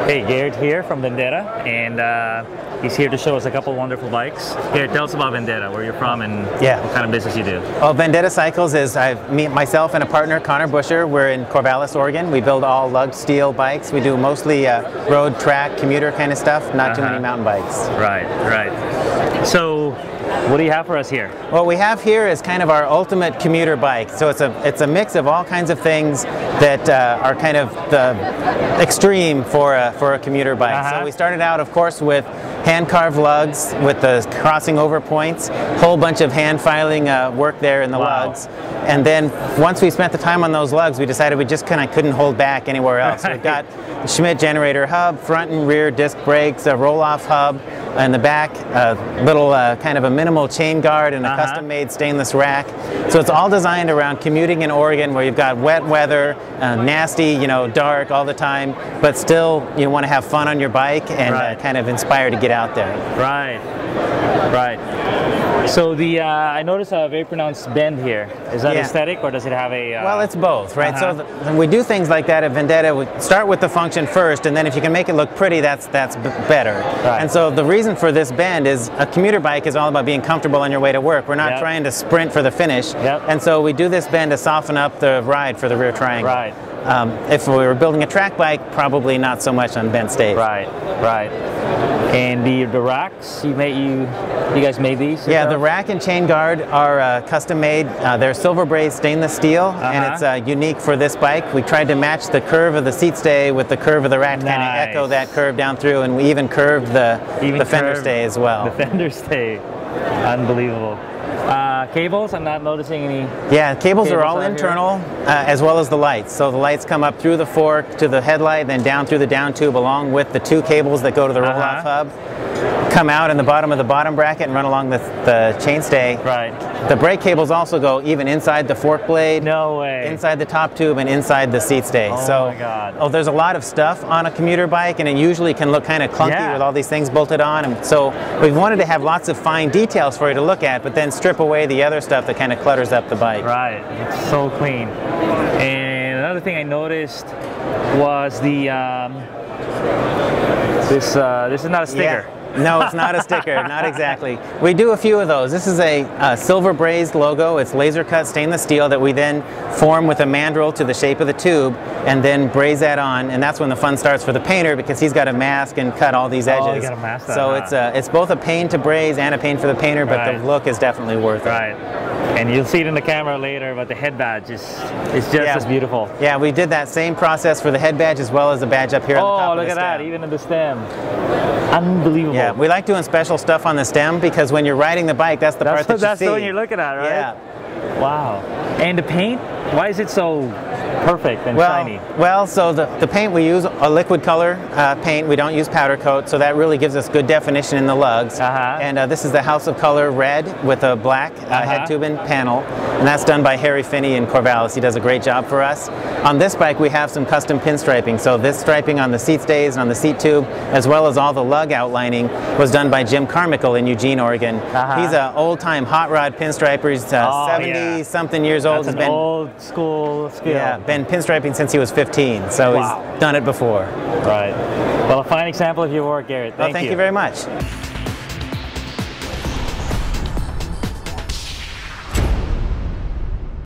Hey, Garrett here from Vendetta, and he's here to show us a couple wonderful bikes. Garrett, tell us about Vendetta, where you're from, and what kind of business you do. Well, Vendetta Cycles is myself and a partner, Connor Busher. We're in Corvallis, Oregon. We build all lugged steel bikes. We do mostly road, track, commuter kind of stuff, not too many mountain bikes. Right, right. So, what do you have for us here? What we have here is kind of our ultimate commuter bike. So it's a mix of all kinds of things that are kind of the extreme for a commuter bike. So we started out, of course, with hand-carved lugs with the crossing over points, whole bunch of hand filing work there in the lugs. And then once we spent the time on those lugs, we decided we just kind of couldn't hold back anywhere else. So we've got the Schmidt Generator hub, front and rear disc brakes, a Rohloff hub, in the back, a little kind of a minimal chain guard and a custom-made stainless rack. So it's all designed around commuting in Oregon, where you've got wet weather, nasty, dark all the time, but still you want to have fun on your bike and kind of inspire to get out there. Right, right. So I noticed a very pronounced bend here. Is that aesthetic, or does it have a... Well, it's both, right? So we do things like that at Vendetta. We start with the function first, and then if you can make it look pretty, that's better. Right. And so the reason for this bend is a commuter bike is all about being comfortable on your way to work. We're not trying to sprint for the finish. And so we do this bend to soften up the ride for the rear triangle. Right. If we were building a track bike, probably not so much on bent state. Right, right. And the racks, you guys made these? Yeah, the rack and chain guard are custom made. They're silver brazed stainless steel, and it's unique for this bike. We tried to match the curve of the seat stay with the curve of the rack to kind of echo that curve down through, and we even curved the fender stay as well. The fender stay, unbelievable. Cables, I'm not noticing any. Yeah, cables are all internal, as well as the lights. So the lights come up through the fork to the headlight, then down through the down tube, along with the two cables that go to the roll-off hub, come out in the bottom of the bottom bracket and run along the chainstay. Right. The brake cables also go even inside the fork blade. No way. Inside the top tube and inside the seat stay. Oh my God. There's a lot of stuff on a commuter bike, and it usually can look kind of clunky with all these things bolted on. And so we wanted to have lots of fine details for you to look at, but then strip away the other stuff that kind of clutters up the bike. Right. It's so clean. And another thing I noticed was the this is not a sticker. Yeah. No, it's not a sticker, not exactly. We do a few of those. This is a silver brazed logo. It's laser cut stainless steel that we then form with a mandrel to the shape of the tube and then braze that on, and that's when the fun starts for the painter, because he's got to mask and cut all these edges. Oh, you got to mask that. So it's both a pain to braze and a pain for the painter, but the look is definitely worth it. Right. And you'll see it in the camera later, but the head badge is just as beautiful. Yeah, we did that same process for the head badge as well as the badge up here on the top of the stem. Oh, look at that, even in the stem. Unbelievable. Yeah, we like doing special stuff on the stem, because when you're riding the bike, that's the part that you see. That's the one you're looking at, right? Yeah. Wow. And the paint, why is it so perfect and shiny? Well, so the paint, we use a liquid color paint. We don't use powder coat, so that really gives us good definition in the lugs. And this is the House of Color red with a black head tube and panel, and that's done by Harry Phinney in Corvallis. He does a great job for us. On this bike, we have some custom pinstriping. So this striping on the seat stays and on the seat tube, as well as all the lug outlining, was done by Jim Carmickle in Eugene, Oregon. He's an old-time hot rod pinstriper. He's 70-something years old. That's an old school skill. Yeah, been pinstriping since he was 15, so he's done it before. Right. Well, a fine example of your work, Garrett. Thank you very much.